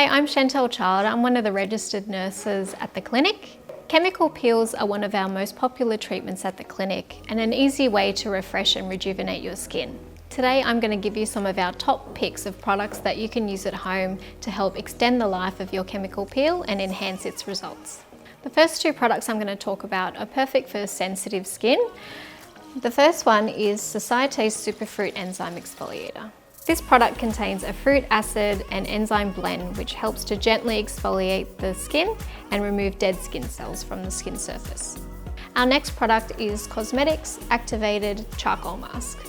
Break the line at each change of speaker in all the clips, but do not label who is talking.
Hi, I'm Chantal Child. I'm one of the registered nurses at the clinic. Chemical peels are one of our most popular treatments at the clinic and an easy way to refresh and rejuvenate your skin. Today I'm going to give you some of our top picks of products that you can use at home to help extend the life of your chemical peel and enhance its results. The first two products I'm going to talk about are perfect for sensitive skin. The first one is Societe's Superfruit Enzyme Exfoliator. This product contains a fruit acid and enzyme blend which helps to gently exfoliate the skin and remove dead skin cells from the skin surface. Our next product is Cosmetics Activated Charcoal Mask.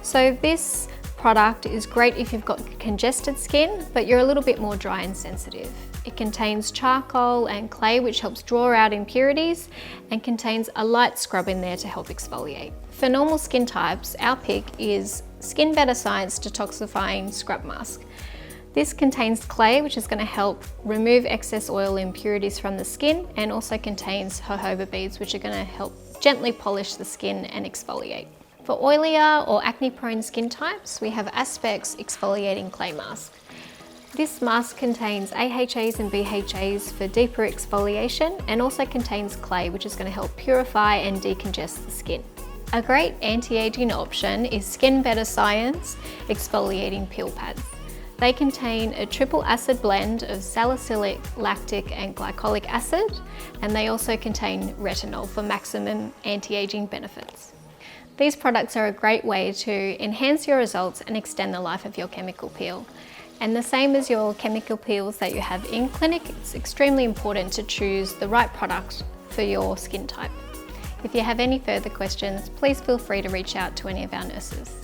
So this product is great if you've got congested skin, but you're a little bit more dry and sensitive. It contains charcoal and clay, which helps draw out impurities, and contains a light scrub in there to help exfoliate. For normal skin types, our pick is Skin Better Science Detoxifying Scrub Mask. This contains clay, which is going to help remove excess oil impurities from the skin, and also contains jojoba beads, which are going to help gently polish the skin and exfoliate. For oilier or acne-prone skin types, we have Aspect's Exfoliating Clay Mask. This mask contains AHAs and BHAs for deeper exfoliation and also contains clay, which is going to help purify and decongest the skin. A great anti-aging option is Skin Better Science Exfoliating Peel Pads. They contain a triple acid blend of salicylic, lactic and glycolic acid, and they also contain retinol for maximum anti-aging benefits. These products are a great way to enhance your results and extend the life of your chemical peel. And the same as your chemical peels that you have in clinic, it's extremely important to choose the right product for your skin type. If you have any further questions, please feel free to reach out to any of our nurses.